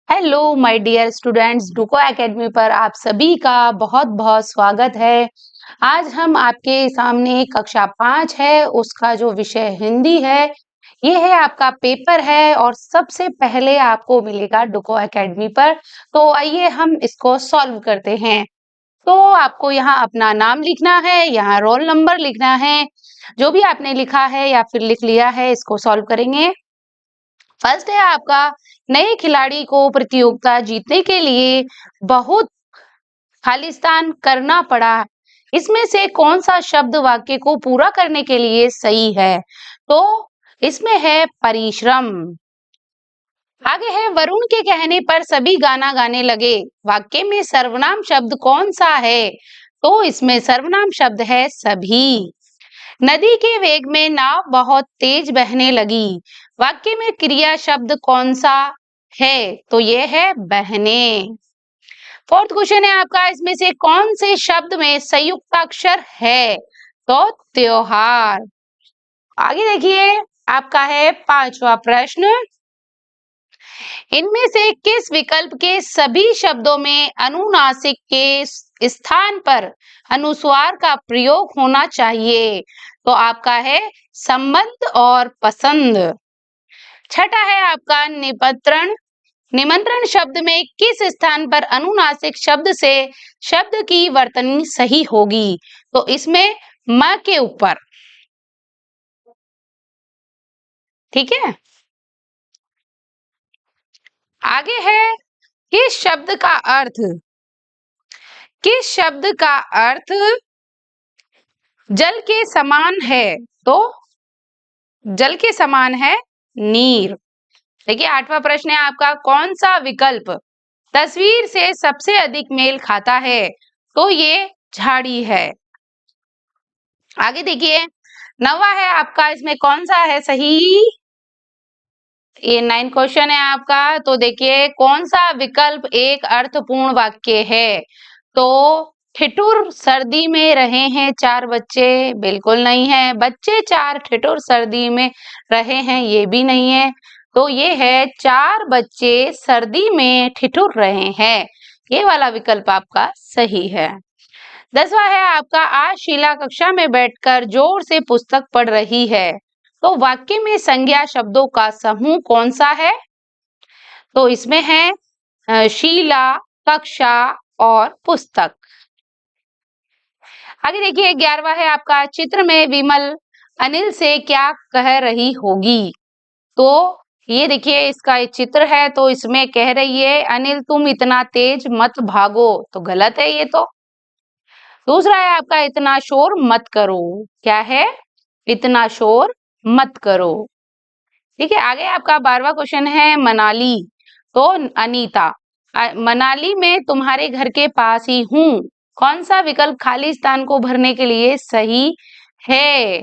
Hello my dear students, Duko Academy पर आप सभी का बहुत बहुत स्वागत है। आज हम आपके सामने कक्षा 5 है, उसका जो विषय हिंदी है, ये है आपका पेपर है और सबसे पहले आपको मिलेगा डुको एकेडमी पर। तो आइए हम इसको सॉल्व करते हैं। तो आपको यहाँ अपना नाम लिखना है, यहाँ रोल नंबर लिखना है। जो भी आपने लिखा है या फिर लिख लिया है, इसको सॉल्व करेंगे। फर्स्ट है आपका, नए खिलाड़ी को प्रतियोगिता जीतने के लिए बहुत खालिस्तान करना पड़ा। इसमें से कौन सा शब्द वाक्य को पूरा करने के लिए सही है? तो इसमें है परिश्रम। आगे है, वरुण के कहने पर सभी गाना गाने लगे। वाक्य में सर्वनाम शब्द कौन सा है? तो इसमें सर्वनाम शब्द है सभी। नदी के वेग में नाव बहुत तेज बहने लगी। वाक्य में क्रिया शब्द कौन सा है? तो ये है बहने। फोर्थ क्वेश्चन है आपका, इसमें से कौन से शब्द में संयुक्ताक्षर है? तो त्योहार। आगे देखिए, आपका है पांचवा प्रश्न, इनमें से किस विकल्प के सभी शब्दों में अनुनासिक के स्थान पर अनुस्वार का प्रयोग होना चाहिए? तो आपका है संबंध और पसंद। छठा है आपका निमंत्रण। निमंत्रण शब्द में किस स्थान पर अनुनासिक शब्द से शब्द की वर्तनी सही होगी? तो इसमें म के ऊपर। ठीक है, आगे है, किस शब्द का अर्थ, किस शब्द का अर्थ जल के समान है? तो जल के समान है नीर। देखिए, आठवां प्रश्न है आपका, कौन सा विकल्प तस्वीर से सबसे अधिक मेल खाता है? तो ये झाड़ी है। आगे देखिए, नवा है आपका, इसमें कौन सा है सही? ये 9 क्वेश्चन है आपका। तो देखिए, कौन सा विकल्प एक अर्थपूर्ण वाक्य है? तो ठिठुर सर्दी में रहे हैं 4 बच्चे, बिल्कुल नहीं है। बच्चे 4 ठिठुर सर्दी में रहे हैं, ये भी नहीं है। तो ये है 4 बच्चे सर्दी में ठिठुर रहे हैं, ये वाला विकल्प आपका सही है। 10वां है आपका, आज शीला कक्षा में बैठकर जोर से पुस्तक पढ़ रही है। तो वाक्य में संज्ञा शब्दों का समूह कौन सा है? तो इसमें है शीला, कक्षा और पुस्तक। आगे देखिए, 11वां है आपका, चित्र में विमल अनिल से क्या कह रही होगी? तो ये देखिए, इसका एक चित्र है, तो इसमें कह रही है अनिल तुम इतना तेज मत भागो। तो गलत है ये तो। दूसरा है आपका, इतना शोर मत करो। क्या है? इतना शोर मत करो। ठीक है, आगे आपका 12वां क्वेश्चन है, मनाली। तो अनीता, मनाली में तुम्हारे घर के पास ही हूँ। कौन सा विकल्प खाली स्थान को भरने के लिए सही है?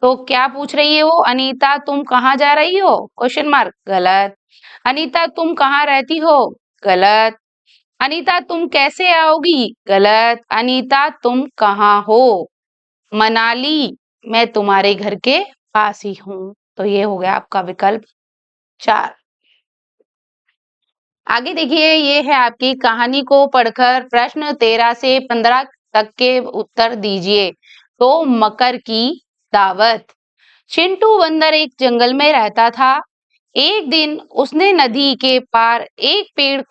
तो क्या पूछ रही है वो? अनीता तुम कहाँ जा रही हो? क्वेश्चन मार्क, गलत। अनीता तुम कहाँ रहती हो? गलत। अनीता तुम कैसे आओगी? गलत। अनीता तुम कहाँ हो? मनाली, मैं तुम्हारे घर के पास ही हूँ। तो ये हो गया आपका विकल्प 4। आगे देखिए, ये है आपकी कहानी को पढ़कर प्रश्न 13 से 15 तक के उत्तर दीजिए। तो मकर की दावत। चिंटू बंदर एक जंगल में रहता था। एक दिन उसने नदी के पार एक पेड़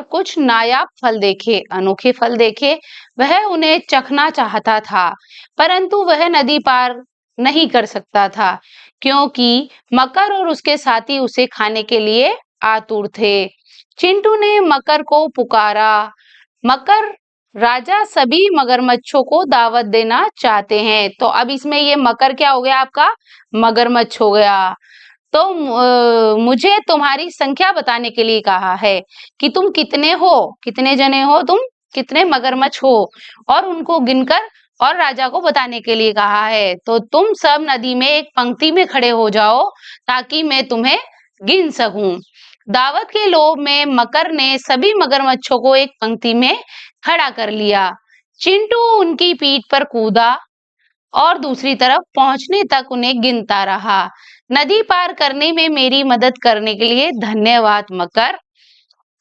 कुछ नायाब फल देखे, अनोखे फल देखे। वह उन्हें चखना चाहता था, परंतु वह नदी पार नहीं कर सकता था, क्योंकि मकर और उसके साथी उसे खाने के लिए आतुर थे। चिंटू ने मकर को पुकारा। मकर राजा सभी मगरमच्छों को दावत देना चाहते हैं। तो अब इसमें ये मकर क्या हो गया आपका? मगरमच्छ हो गया। तो मुझे तुम्हारी संख्या बताने के लिए कहा है कि तुम कितने हो, कितने जने हो तुम, कितने मगरमच्छ हो, और उनको गिनकर और राजा को बताने के लिए कहा है। तो तुम सब नदी में एक पंक्ति में खड़े हो जाओ ताकि मैं तुम्हें गिन सकूं। दावत के लोभ में मकर ने सभी मगरमच्छों को एक पंक्ति में खड़ा कर लिया। चिंटू उनकी पीठ पर कूदा और दूसरी तरफ पहुंचने तक उन्हें गिनता रहा। नदी पार करने में मेरी मदद करने के लिए धन्यवाद मकर।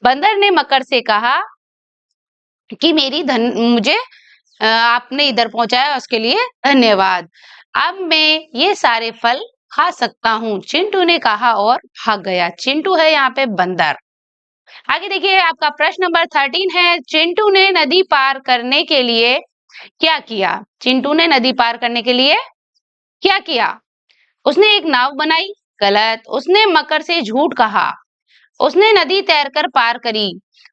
बंदर ने मकर से कहा कि मुझे आपने इधर पहुंचाया उसके लिए धन्यवाद। अब मैं ये सारे फल खा सकता हूँ, चिंटू ने कहा और भाग गया। चिंटू है यहाँ पे बंदर। आगे देखिए आपका प्रश्न नंबर 13 है, चिंटू ने नदी पार करने के लिए क्या किया? चिंटू ने नदी पार करने के लिए क्या किया? उसने एक नाव बनाई, गलत। उसने मकर से झूठ कहा, उसने नदी तैरकर पार करी।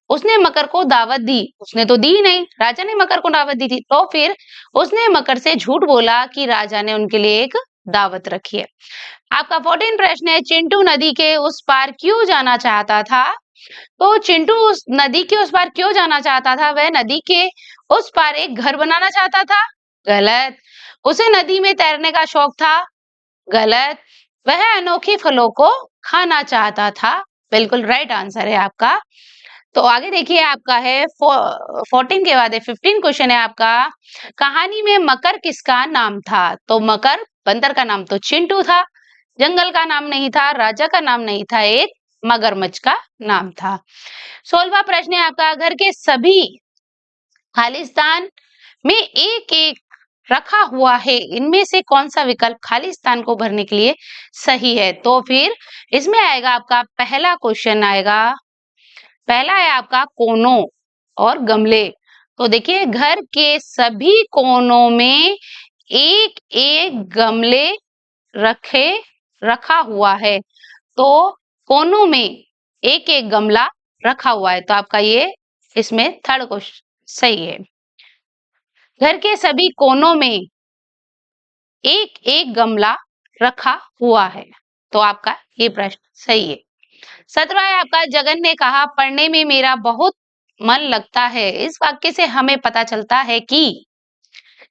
उसने मकर को दावत दी, उसने तो दी नहीं, राजा ने मकर को दावत दी थी। तो फिर उसने मकर से झूठ बोला कि राजा ने उनके लिए एक दावत रखी है। आपका 14 प्रश्न है, चिंटू नदी के उस पार क्यों जाना चाहता था? तो चिंटू उस नदी के उस पार क्यों जाना चाहता था? वह नदी के उस पार एक घर बनाना चाहता था, गलत। उसे नदी में तैरने का शौक था, गलत। वह अनोखे फलों को खाना चाहता था, बिल्कुल राइट आंसर है आपका। तो आगे देखिए आपका है 14 के बाद 15 क्वेश्चन है आपका, कहानी में मकर किसका नाम था? तो मकर बंदर का नाम तो चिंटू था, जंगल का नाम नहीं था, राजा का नाम नहीं था, एक मगरमच्छ का नाम था। 16वां प्रश्न है आपका, घर के सभी खालिस्तान में एक एक रखा हुआ है, इनमें से कौन सा विकल्प खालिस्तान को भरने के लिए सही है? तो फिर इसमें आएगा आपका पहला क्वेश्चन आएगा, पहला है आपका कोनों और गमले। तो देखिए घर के सभी कोनों में एक एक गमले रखा हुआ है, तो कोनों में एक एक गमला रखा हुआ है, तो आपका ये इसमें थर्ड क्वेश्चन सही है। घर के सभी कोनों में एक एक गमला रखा हुआ है, तो आपका ये प्रश्न सही है। 17 है आपका, जगन ने कहा पढ़ने में मेरा बहुत मन लगता है। इस वाक्य से हमें पता चलता है कि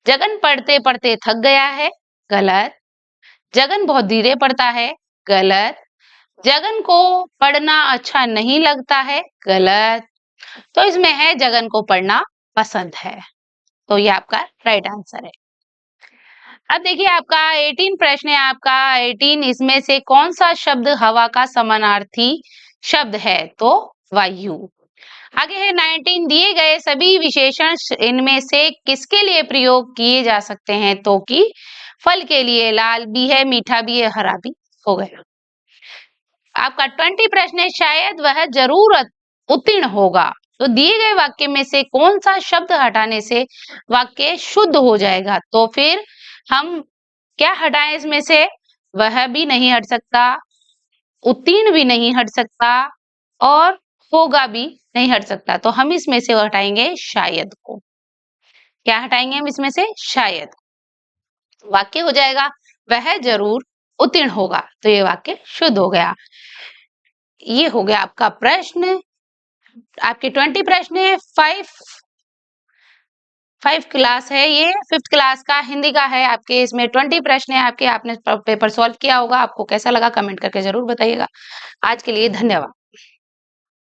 जगन पढ़ते पढ़ते थक गया है, गलत। जगन बहुत धीरे पढ़ता है, गलत। जगन को पढ़ना अच्छा नहीं लगता है, गलत। तो इसमें है जगन को पढ़ना पसंद है, तो ये आपका राइट आंसर है। अब देखिए आपका 18 प्रश्न है आपका 18, इसमें से कौन सा शब्द हवा का समानार्थी शब्द है? तो वायु। आगे है 19, दिए गए सभी विशेषण इनमें से किसके लिए प्रयोग किए जा सकते हैं? तो कि फल के लिए, लाल भी है, मीठा भी है, हरा भी। हो गया आपका 20 प्रश्न है, शायद वह जरूरत उत्तीर्ण होगा। तो दिए गए वाक्य में से कौन सा शब्द हटाने से वाक्य शुद्ध हो जाएगा? तो फिर हम क्या हटाएं इसमें से? वह भी नहीं हट सकता, उत्तीर्ण भी नहीं हट सकता और होगा भी नहीं हट सकता, तो हम इसमें से हटाएंगे शायद को। क्या हटाएंगे हम इसमें से? शायद। वाक्य हो जाएगा वह जरूर उत्तीर्ण होगा, तो ये वाक्य शुद्ध हो गया। ये हो गया आपका प्रश्न। आपके 20 प्रश्न है, 5 क्लास है, ये 5th क्लास का हिंदी का है। आपके इसमें 20 प्रश्न है आपके, आपने पेपर सॉल्व किया होगा। आपको कैसा लगा कमेंट करके जरूर बताइएगा। आज के लिए धन्यवाद।